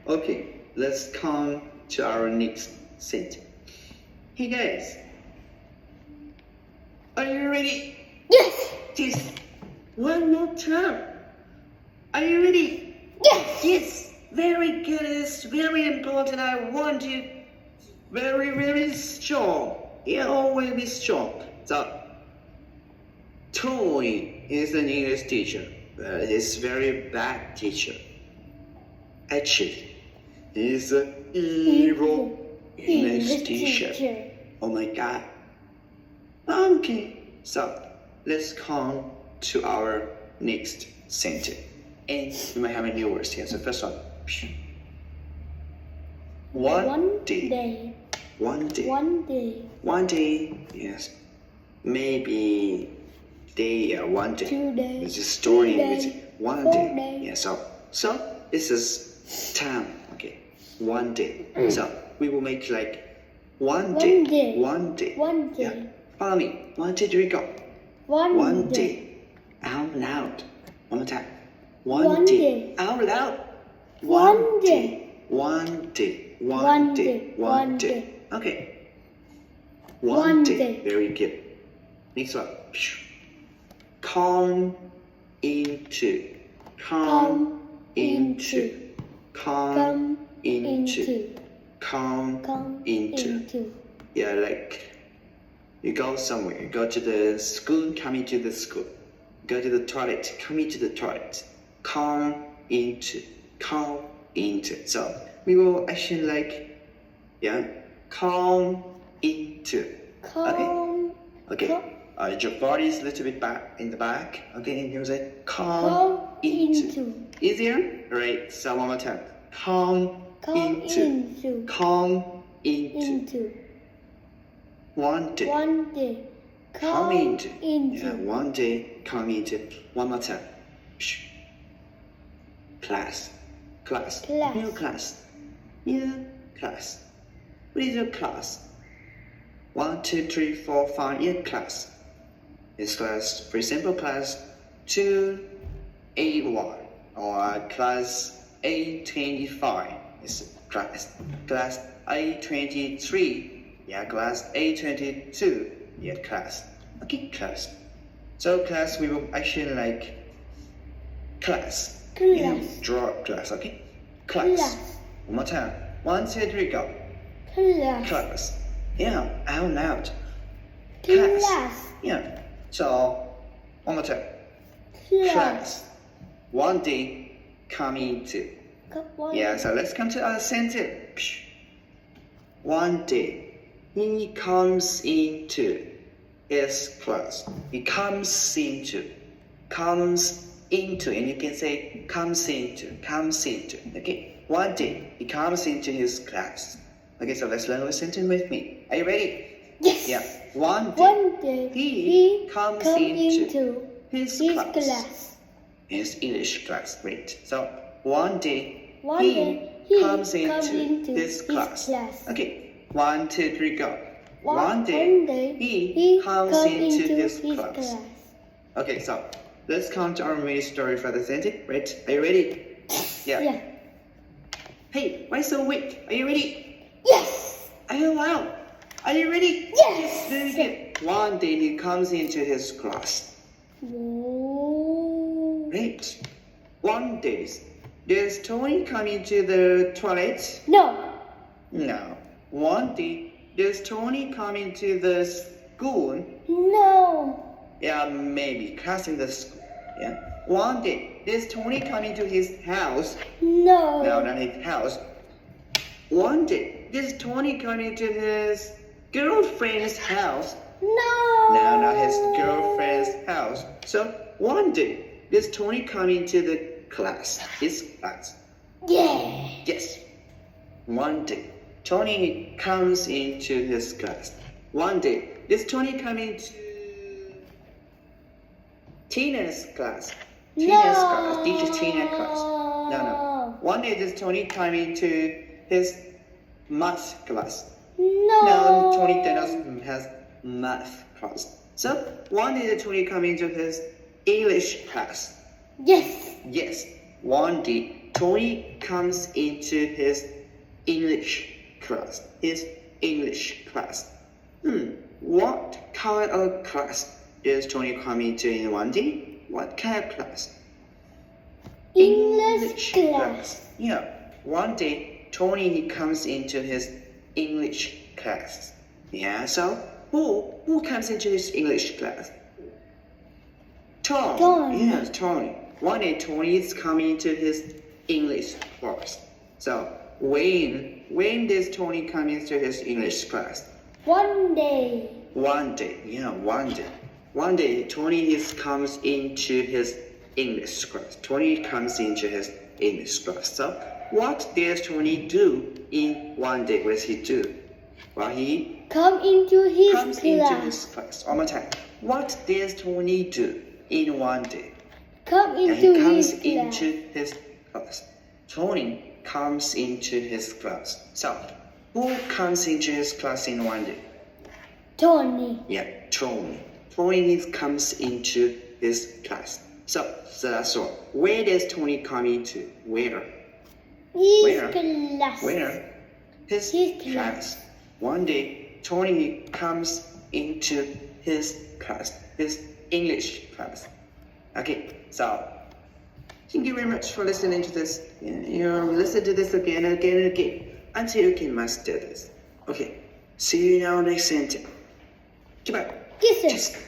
Okay, let's come to our next sentence. Hey guys, are you ready? Yes. Yes. One more time. Are you ready? Yes. Yes. Very good. It's very important. I want you very, very strong. Yeah, always be strong. So, Tony is an English teacher. He's very bad teacher. Actually, he's an evil English teacher. Oh my God. Okay, so let's come to our next sentence. And we might have a new words here. So first one. One day. One day. One day. One day. Yes. Maybe day. One day. 2 days. It's a story. 3 days. One 4 day. days. Yeah. So this is time. Okay. One day. So we will make like one day. One day. One day. Yeah. Follow me. 1, 2, 3, go. One day. day. Out loud. One more time. One day. Out loud. One day. One day. One day. One day. Okay. One day. Very good. Next one. Come into. Come into. Come into. Come into. Yeah, like you go somewhere. You go to the school, come into the school. Go to the toilet, come into the toilet. Come into. Come into. So we will actually like, yeah, come into. Okay. Your body is a little bit back in the back. Okay, and you say come into. Easier? Right. So one more time. Come into. Come into. One day. One day. Come into. Yeah, one day. Come into. One more time. Class. New class. New class. What is your class? 1, 2, 3, 4, 5. Yeah, class. This class, for example, class 2A1 or class A25. It's class A23. Yeah, class A22. Yeah, class. Okay, class. So class, we will actually like class. Draw class, okay? Class. One more time. 1, 2, 3, go. Class. Yeah, out loud. Class. Yeah. So, one more time. Class. One day, come into. Yeah, so let's come to our sentence. One day, he comes into his class. He comes into, and you can say comes into. Okay, one day he comes into his class. Okay, so let's learn a sentence with me. Are you ready? Yes. Yeah. One day he comes into his class. His English class. Great. So one day he comes into his class. Okay. 1, 2, 3, go. One day he comes into his class. Okay, so let's come to our main story for the sentence. Right? Are you ready? Yeah. Hey, why so weak? Are you ready? Yes. Are you loud? Are you ready? Yes. Very good. One day he comes into his class. Great. One day, does Tony come into the toilet? No. One day, does Tony come into the school? No. Yeah, maybe class in the school. Yeah. One day, does Tony come into his house? No. No, not his house. One day, does Tony come into his girlfriend's house? No. No, not his girlfriend's house. So one day, does Tony come into the class? His class? Yeah. Yes. One day, Tony comes into his class. One day, does Tony come into Tina's class? Teacher Tina's class. No. One day, does Tony come into his math class? No, Tony doesn't have math class. So one day, does Tony come into his English class? Yes. Yes. One day, Tony comes into his English class. His English class. What kind of class does Tony come into in one day? What kind of class? English class. Yeah. One day, Tony he comes into his English class. Yeah. So who comes into his English class? Tom. Tony. Yes, Tony. One day, Tony is coming into his English class. So when does Tony come into his English class? One day. One day. Yeah, one day. One day, Tony comes into his English class. Tony comes into his English class. So what does Tony do in one day? What does he do? Well, he Come into his comes class. into his class. One more time. What does Tony do in one day? Come And into he comes his class. into his class. Tony comes into his class. So who comes into his class in one day? Tony. Yeah, Tony. Tony comes into his class. So that's all. Where does Tony come into? Where? His Where? class. Where? His His class. class. One day, Tony comes into his class, his English class. Okay, so thank you very much for listening to this. You listen to this again and again and again until you can master this. Okay, see you now next sentence. Goodbye. Kisses. Cheers.